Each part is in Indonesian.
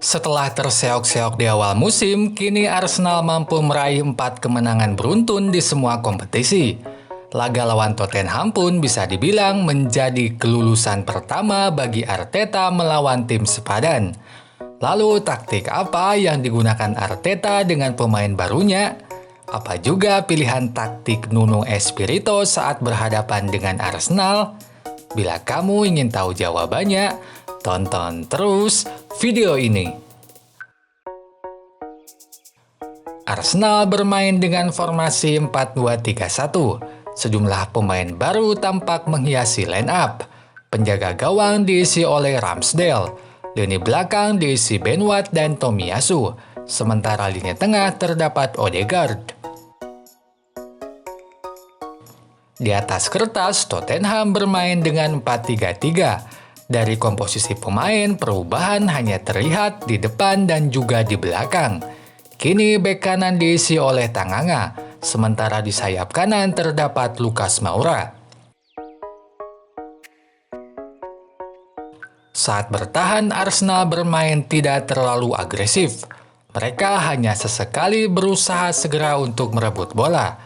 Setelah terseok-seok di awal musim, kini Arsenal mampu meraih 4 kemenangan beruntun di semua kompetisi. Laga lawan Tottenham pun bisa dibilang menjadi kelulusan pertama bagi Arteta melawan tim sepadan. Lalu taktik apa yang digunakan Arteta dengan pemain barunya? Apa juga pilihan taktik Nuno Espirito saat berhadapan dengan Arsenal? Bila kamu ingin tahu jawabannya, tonton terus video ini. Arsenal bermain dengan formasi 4-2-3-1. Sejumlah pemain baru tampak menghiasi line up. Penjaga gawang diisi oleh Ramsdale. Lini belakang diisi Ben White dan Tomiyasu. Sementara lini tengah terdapat Odegaard. Di atas kertas, Tottenham bermain dengan 4-3-3. Dari komposisi pemain, perubahan hanya terlihat di depan dan juga di belakang. Kini bek kanan diisi oleh Tanganga, sementara di sayap kanan terdapat Lucas Moura. Saat bertahan, Arsenal bermain tidak terlalu agresif. Mereka hanya sesekali berusaha segera untuk merebut bola.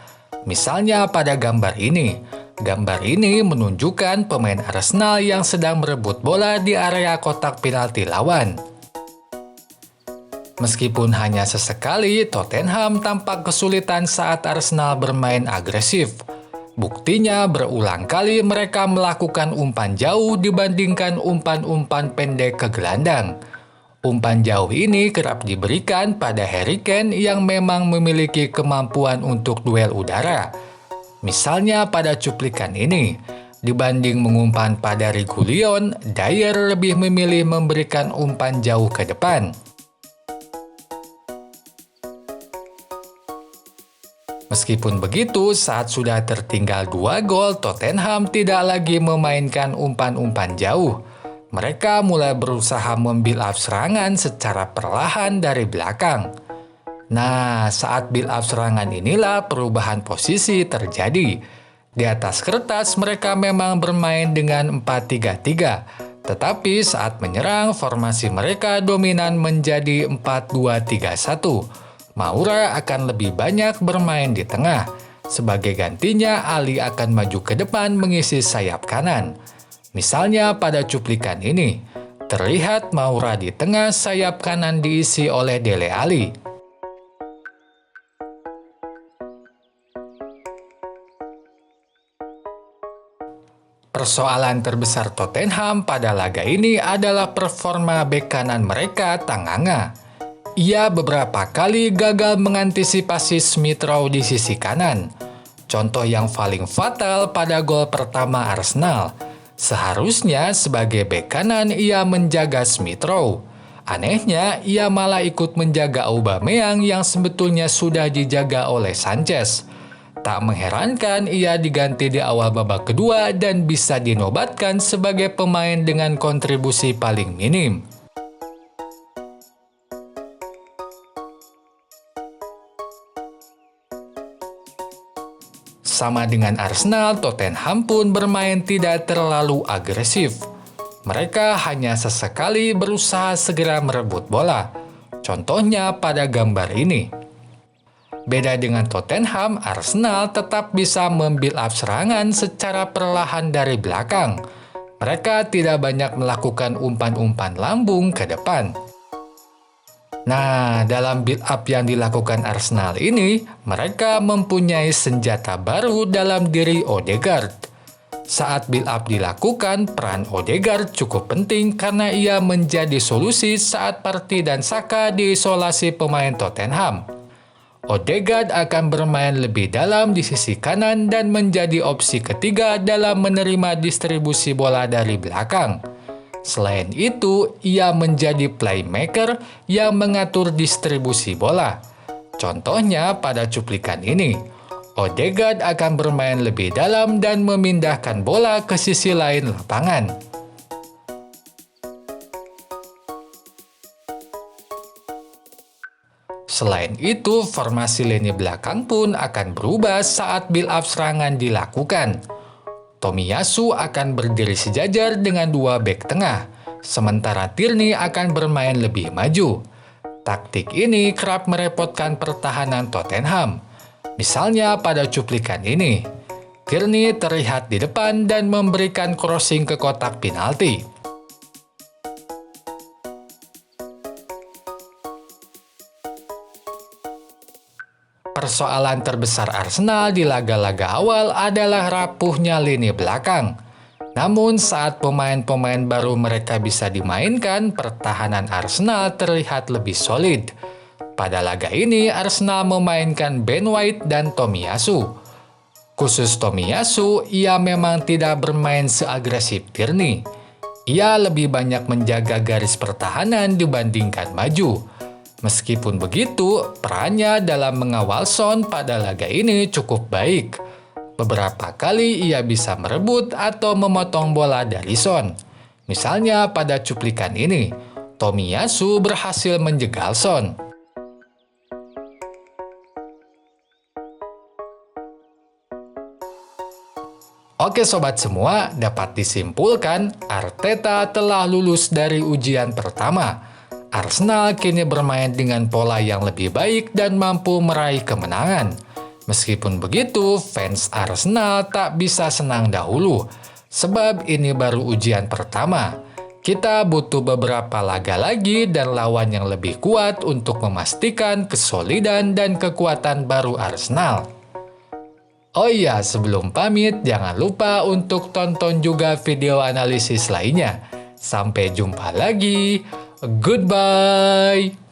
Misalnya pada gambar ini. Gambar ini menunjukkan pemain Arsenal yang sedang merebut bola di area kotak penalti lawan. Meskipun hanya sesekali, Tottenham tampak kesulitan saat Arsenal bermain agresif. Buktinya berulang kali mereka melakukan umpan jauh dibandingkan umpan-umpan pendek ke gelandang. Umpan jauh ini kerap diberikan pada Harry Kane yang memang memiliki kemampuan untuk duel udara. Misalnya pada cuplikan ini, dibanding mengumpan pada Reguilon, Dyer lebih memilih memberikan umpan jauh ke depan. Meskipun begitu, saat sudah tertinggal 2 gol, Tottenham tidak lagi memainkan umpan-umpan jauh. Mereka mulai berusaha membuild up serangan secara perlahan dari belakang. Nah, saat build up serangan inilah perubahan posisi terjadi. Di atas kertas mereka memang bermain dengan 4-3-3, tetapi saat menyerang formasi mereka dominan menjadi 4-2-3-1. Moura akan lebih banyak bermain di tengah. Sebagai gantinya, Ali akan maju ke depan mengisi sayap kanan. Misalnya pada cuplikan ini, terlihat Moura di tengah, sayap kanan diisi oleh Dele Alli. Persoalan terbesar Tottenham pada laga ini adalah performa bek kanan mereka, Tanganga. Ia beberapa kali gagal mengantisipasi Smith Rowe di sisi kanan. Contoh yang paling fatal pada gol pertama Arsenal. Seharusnya sebagai bek kanan ia menjaga Smith Rowe. Anehnya, ia malah ikut menjaga Aubameyang yang sebetulnya sudah dijaga oleh Sanchez. Tak mengherankan ia diganti di awal babak kedua dan bisa dinobatkan sebagai pemain dengan kontribusi paling minim. Sama dengan Arsenal, Tottenham pun bermain tidak terlalu agresif. Mereka hanya sesekali berusaha segera merebut bola. Contohnya pada gambar ini. Beda dengan Tottenham, Arsenal tetap bisa membuild up serangan secara perlahan dari belakang. Mereka tidak banyak melakukan umpan-umpan lambung ke depan. Nah, dalam build up yang dilakukan Arsenal ini, mereka mempunyai senjata baru dalam diri Odegaard. Saat build up dilakukan, peran Odegaard cukup penting karena ia menjadi solusi saat Partey dan Saka diisolasi pemain Tottenham. Odegaard akan bermain lebih dalam di sisi kanan dan menjadi opsi ketiga dalam menerima distribusi bola dari belakang. Selain itu, ia menjadi playmaker yang mengatur distribusi bola. Contohnya pada cuplikan ini, Odegaard akan bermain lebih dalam dan memindahkan bola ke sisi lain lapangan. Selain itu, formasi lini belakang pun akan berubah saat build up serangan dilakukan. Tomiyasu akan berdiri sejajar dengan 2 bek tengah, sementara Tierney akan bermain lebih maju. Taktik ini kerap merepotkan pertahanan Tottenham. Misalnya pada cuplikan ini, Tierney terlihat di depan dan memberikan crossing ke kotak penalti. Persoalan terbesar Arsenal di laga-laga awal adalah rapuhnya lini belakang. Namun saat pemain-pemain baru mereka bisa dimainkan, pertahanan Arsenal terlihat lebih solid. Pada laga ini, Arsenal memainkan Ben White dan Tomiyasu. Khusus Tomiyasu, ia memang tidak bermain seagresif Tierney. Ia lebih banyak menjaga garis pertahanan dibandingkan maju. Meskipun begitu, perannya dalam mengawal Son pada laga ini cukup baik. Beberapa kali ia bisa merebut atau memotong bola dari Son. Misalnya pada cuplikan ini, Tomiyasu berhasil menjegal Son. Oke sobat semua, dapat disimpulkan Arteta telah lulus dari ujian pertama. Arsenal kini bermain dengan pola yang lebih baik dan mampu meraih kemenangan. Meskipun begitu, fans Arsenal tak bisa senang dahulu, sebab ini baru ujian pertama. Kita butuh beberapa laga lagi dan lawan yang lebih kuat untuk memastikan kesolidan dan kekuatan baru Arsenal. Oh iya, sebelum pamit, jangan lupa untuk tonton juga video analisis lainnya. Sampai jumpa lagi. Goodbye.